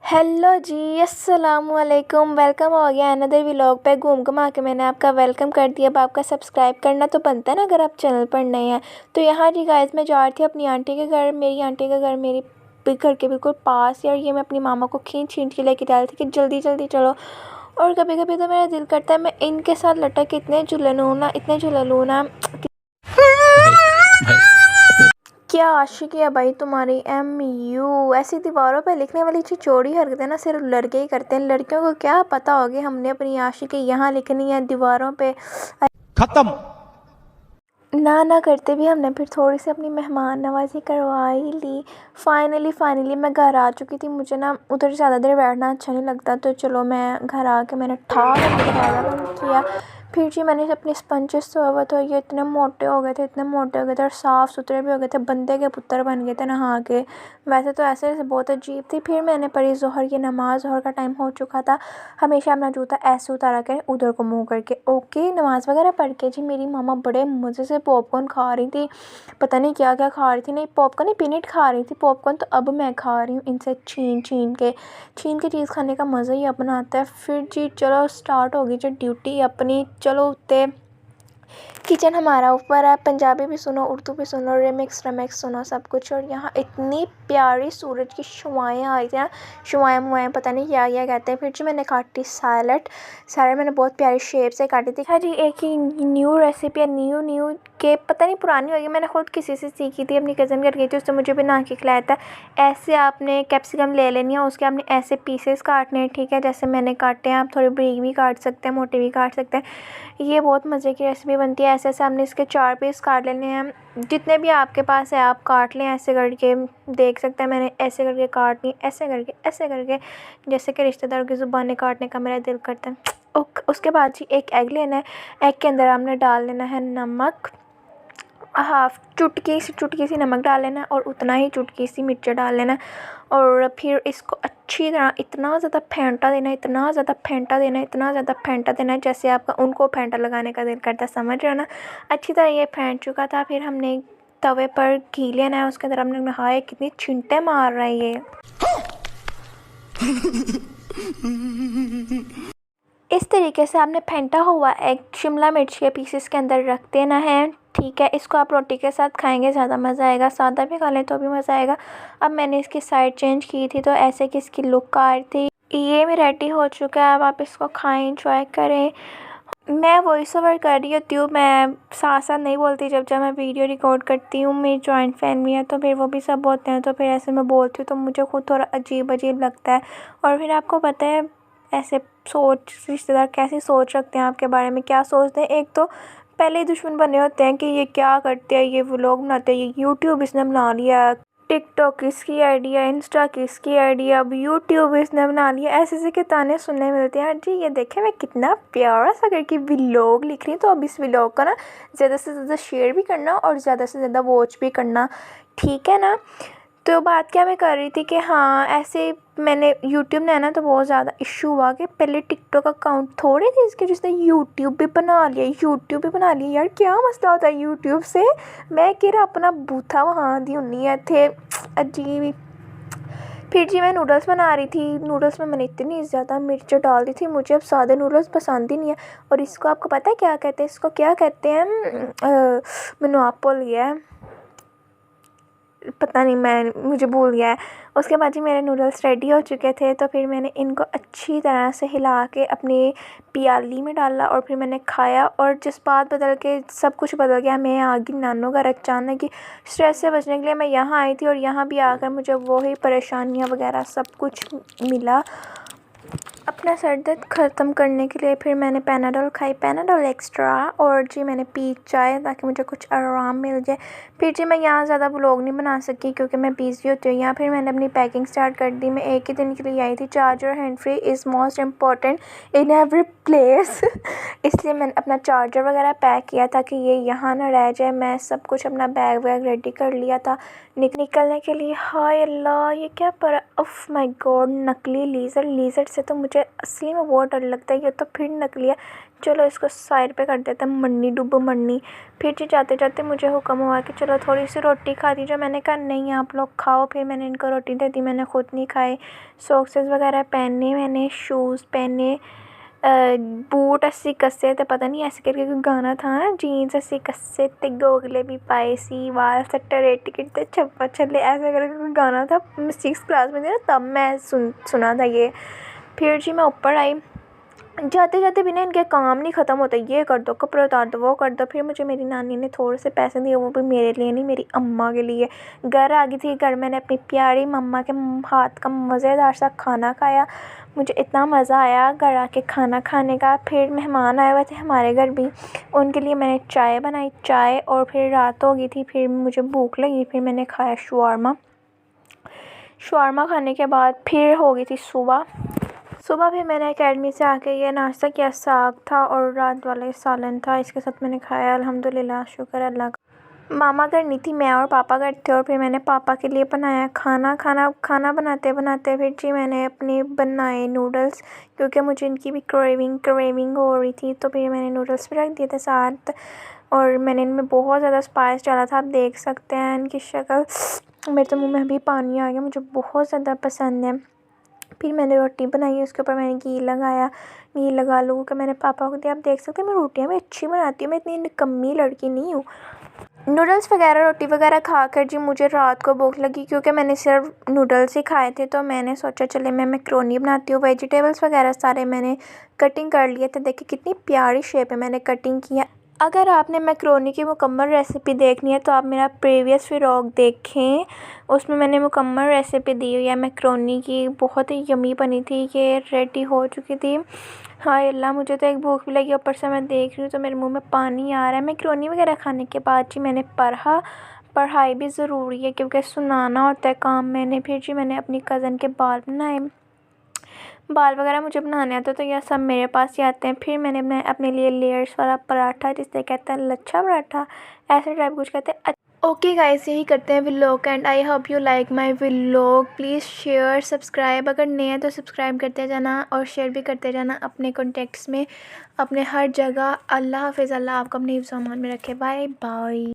Hello जी, अस्सलाम वालेकुम। Welcome हो गया अनदर व्लॉग पे। घूम घुमा के मैंने आपका वेलकम कर दिया। अब आपका सब्सक्राइब करना तो बनता है ना अगर आप चैनल पर नए हैं। तो यहाँ जी गाइस, मैं जा रही थी अपनी आंटी के घर। मेरी आंटी का घर मेरी घर के बिल्कुल पास है और ये मैं अपनी मामा को खींच खींच के लेके जा रही थी कि जल्दी जल्दी चलो। और कभी कभी तो मेरा दिल करता है मैं इनके साथ लटक के इतने झूले लूँ ना, इतने झूले लूँ ना। क्या आशिकी है भाई तुम्हारी। ऐसी दीवारों पे लिखने वाली छिछोरी हरकतें ना सिर्फ लड़के ही करते हैं। लड़कियों को क्या पता होगी हमने अपनी आशिकी यहाँ लिखनी है दीवारों पे। खत्म। ना करते भी हमने फिर थोड़ी सी अपनी मेहमान नवाजी करवा ही ली। फाइनली मैं घर आ चुकी थी। मुझे ना उधर ज़्यादा देर बैठना अच्छा नहीं लगता, तो चलो मैं घर आके मैंने ठाक दरवाज़ा बंद किया। फिर जी मैंने अपने स्पंजेस धोए हुए थे, ये इतने मोटे हो गए थे, इतने मोटे हो गए थे और साफ़ सुथरे भी हो गए थे। बंदे के पुत्र बन गए थे नहा के। वैसे तो ऐसे बहुत अजीब थी। फिर मैंने पढ़ी ज़ोहर की नमाज़। ज़ोहर का टाइम हो चुका था। हमेशा अपना जूता ऐसे उतारा करें उधर को मुँह करके। ओके, नमाज़ वगैरह पढ़ के जी मेरी मामा बड़े मज़े से पॉपकॉर्न खा रही थी। पता नहीं क्या क्या खा रही थी। नहीं, पॉपकॉर्न नहीं, पीनट खा रही थी। पॉपकॉर्न तो अब मैं खा रही हूँ इनसे छीन छीन के। चीज़ खाने का मज़ा ही अपना आता है। फिर जी चलो स्टार्ट हो गई जो ड्यूटी अपनी। चलो उठते। किचन हमारा ऊपर है। पंजाबी भी सुनो, उर्दू भी सुनो, रिमिक्स रमिक्स सुनो सब कुछ। और यहाँ इतनी प्यारी सूरज की शुआएँ आई थी ना, शुआएँ मुआएँ पता नहीं क्या क्या कहते हैं। फिर जी मैंने काटी सैलड मैंने बहुत प्यारी शेप से काटी थी। हाँ जी, एक ही न्यू रेसिपी है। न्यू के पता नहीं पुरानी होगी, मैंने खुद किसी से सीखी थी, अपनी कज़न घर गई थी, उसने मुझे बना के खिलाया था। ऐसे आपने कैप्सिकम ले लेनी है, उसके आपने ऐसे पीसेस काटने हैं, ठीक है, जैसे मैंने काटे हैं। आप थोड़ी बारीक भी काट सकते हैं, मोटे भी काट सकते हैं। ये बहुत मज़े की रेसिपी बनती है। ऐसे हमने इसके 4 पीस काट लेने हैं, जितने भी आपके पास है आप काट लें ऐसे करके। देख सकते हैं मैंने ऐसे करके काट ली, ऐसे करके जैसे कि रिश्तेदारों की ज़ुबानें काटने का मेरा दिल करता है। उसके बाद जी एक एग लेना है। एग के अंदर हमने डाल लेना है नमक, हाफ चुटकी सी नमक डाल लेना है और उतना ही चुटकी सी मिर्च डाल लेना है। और फिर इसको अच्छी तरह इतना ज़्यादा फेंटा देना है, जैसे आपका उनको फेंटा लगाने का दिल करता है, समझ रहे हो ना। अच्छी तरह ये फेंट चुका था। फिर हमने तवे पर घी लेना है, उसके अंदर हमने नहाए, कितनी छिंटे मार रहा है ये। इस तरीके से आपने फेंटा हुआ एग शिमला मिर्च के पीसेस के अंदर रख देना है, ठीक है। इसको आप रोटी के साथ खाएंगे ज़्यादा मज़ा आएगा, सादा भी खा लें तो भी मज़ा आएगा। अब मैंने इसकी साइड चेंज की थी तो ऐसे कि इसकी लुक आ रही थी। ये भी रेडी हो चुका है, अब आप इसको खाएं, इंजॉय करें। मैं वॉइस ओवर कर रही होती हूँ, मैं साथ साथ नहीं बोलती। जब मैं वीडियो रिकॉर्ड करती हूँ, मेरी जॉइंट फैमिली है तो फिर वो भी सब बोलते हैं, तो फिर ऐसे मैं बोलती हूँ तो मुझे खुद थोड़ा अजीब लगता है। और फिर आपको पता है ऐसे रिश्तेदार कैसी सोच रखते हैं आपके बारे में, क्या सोचते हैं। एक तो पहले ही दुश्मन बने होते हैं कि ये क्या करते हैं, ये व्लॉग बनाते हैं, ये यूट्यूब इसने बना लिया, टिकटॉक इसकी आइडिया, इंस्टा की इसकी आइडिया, अब यूट्यूब इसने बना लिया। ऐसे के ताने सुनने मिलते हैं। जी ये देखें मैं कितना प्यारा सा करके व्लॉग लिख रही हूँ, तो अब इस व्लॉग का ना ज़्यादा से ज़्यादा शेयर भी करना और ज़्यादा से ज़्यादा वॉच भी करना, ठीक है ना। तो बात क्या मैं कर रही थी कि हाँ, ऐसे मैंने यूट्यूब ने ना तो बहुत ज़्यादा इशू हुआ कि पहले टिकटॉक अकाउंट थोड़े थे इसके, जिसने यूट्यूब भी बना लिया। यार क्या मसला होता है यूट्यूब से। मैं कह अपना बूथा वहाँ दी उन्नी है थे, अजीब ही। फिर जी मैं नूडल्स बना रही थी। नूडल्स में मैंने इतनी ज़्यादा मिर्च डाल दी थी, मुझे अब सादे नूडल्स पसंद ही नहीं है। और इसको आपको पता है क्या कहते हैं, इसको क्या कहते हैं, मैंने आप भूल गया है, पता नहीं, मुझे भूल गया है। उसके बाद जी मेरे नूडल्स रेडी हो चुके थे, तो फिर मैंने इनको अच्छी तरह से हिला के अपनी प्याली में डाला और फिर मैंने खाया। और जज्बात बदल के सब कुछ बदल गया। मैं आ गई नानों घर अचानक ही। स्ट्रेस से बचने के लिए मैं यहाँ आई थी और यहाँ भी आकर मुझे वही परेशानियाँ वगैरह सब कुछ मिला। अपना सर दर्द ख़त्म करने के लिए फिर मैंने पैनाडोल खाई, पैनाडोल एक्स्ट्रा। और जी मैंने पी चाय ताकि मुझे कुछ आराम मिल जाए। फिर जी मैं यहाँ ज़्यादा व्लॉग नहीं बना सकी क्योंकि मैं बिज़ी होती हूँ यहाँ। फिर मैंने अपनी पैकिंग स्टार्ट कर दी। मैं एक ही दिन के लिए आई थी। Charger hand free is most important in every place इसलिए मैंने अपना चार्जर वगैरह पैक किया था कि ये यहाँ ना रह जाए। मैं सब कुछ अपना बैग वैग रेडी कर लिया था निकलने के लिए। हाय अल्लाह, ये क्या पर, उफ माय गॉड, नकली लीज़र से तो मुझे असली में बहुत डर लगता है। ये तो फिर नकली है, चलो इसको साइड पे कर देते हैं, मन्नी डुब्बो मन्नी। फिर जी जाते जाते मुझे हुक्म हुआ कि चलो थोड़ी सी रोटी खा दी जो। मैंने कहा नहीं आप लोग खाओ। फिर मैंने इनको रोटी दे दी, मैंने खुद नहीं खाए। सॉक्सेस वगैरह पहने, मैंने शूज़ पहने, बूट अस्सी कस्से ते, पता नहीं ऐसे करके कोई गाना था ना, जीन्स अस्सी कस्से ते गोगले भी पाए सी, वाल सट्टा टिकट ते छप्पा छल्ले, ऐसे करके कोई गाना था। मैं 6th क्लास में थी ना, तब मैं सुना था ये। फिर जी मैं ऊपर आई, जाते जाते भी ना इनके काम नहीं ख़त्म होते, ये कर दो, कपड़े उतार दो, वो कर दो। फिर मुझे मेरी नानी ने थोड़े से पैसे दिए, वो भी मेरे लिए नहीं, मेरी अम्मा के लिए। घर आ गई थी, घर मैंने अपनी प्यारी मम्मा के हाथ का मज़ेदार सा खाना खाया। मुझे इतना मज़ा आया घर आके खाना खाने का। फिर मेहमान आए हुए थे हमारे घर भी, उनके लिए मैंने चाय बनाई, चाय। और फिर रात हो गई थी, फिर मुझे भूख लगी, फिर मैंने खाया शवारमा। शवारमा खाने के बाद फिर हो गई थी सुबह। सुबह फिर मैंने एकेडमी से आके ये नाश्ता किया, साग था और रात वाला सालन था, इसके साथ मैंने खाया। अल्हम्दुलिल्लाह, शुक्र अल्लाह का। मामा घर नहीं थी, मैं और पापा घर थे। और फिर मैंने पापा के लिए बनाया खाना बनाते बनाते फिर जी मैंने अपने बनाए नूडल्स, क्योंकि मुझे इनकी भी क्रेविंग हो रही थी। तो फिर मैंने नूडल्स भी रख दिए थे साथ, और मैंने इनमें बहुत ज़्यादा स्पाइस डाला था। आप देख सकते हैं इनकी शक्ल, मेरे तो मुँह में अभी पानी आ गया, मुझे बहुत ज़्यादा पसंद है। फिर मैंने रोटी बनाई, उसके ऊपर मैंने घी लगाया, घी लगा लो कि मैंने पापा को दिया। आप देख सकते हैं मैं रोटियां भी अच्छी बनाती हूँ, मैं इतनी निकम्मी लड़की नहीं हूँ। नूडल्स वगैरह रोटी वगैरह खाकर जी मुझे रात को भूख लगी, क्योंकि मैंने सिर्फ नूडल्स ही खाए थे। तो मैंने सोचा चले मैं मैक्रोनी बनाती हूँ। वेजिटेबल्स वगैरह सारे मैंने कटिंग कर लिए थे, देखिए कितनी प्यारी शेप है, मैंने कटिंग किया। अगर आपने मैक्रोनी की मुकम्मल रेसिपी देखनी है तो आप मेरा प्रीवियस व्लॉग देखें, उसमें मैंने मुकम्मल रेसिपी दी हुई है मैक्रोनी की। बहुत ही यम्मी बनी थी, ये रेडी हो चुकी थी। हाय अल्लाह, मुझे तो एक भूख भी लगी, ऊपर से मैं देख रही हूँ तो मेरे मुंह में पानी आ रहा है। मैक्रोनी वगैरह खाने के बाद जी मैंने पढ़ाई भी ज़रूरी है, क्योंकि सुनाना होता है काम। फिर जी मैंने अपनी कज़न के बाल वगैरह मुझे बनाने आते तो यह सब मेरे पास ही आते हैं। फिर मैंने अपने लिए लेयर्स वाला पराठा, जिसे कहते हैं लच्छा पराठा, ऐसे टाइप कुछ कहते हैं। ओके गाइस, यही करते हैं vlog and I hope you like my vlog. Please share subscribe, अगर नए हैं तो सब्सक्राइब करते जाना और शेयर भी करते जाना अपने कॉन्टेक्ट्स में, अपने हर जगह। अल्लाह हाफ़िज़, अल्लाह आपको अपने हिफ्ज़-ओ-अमान में रखे। Bye bye.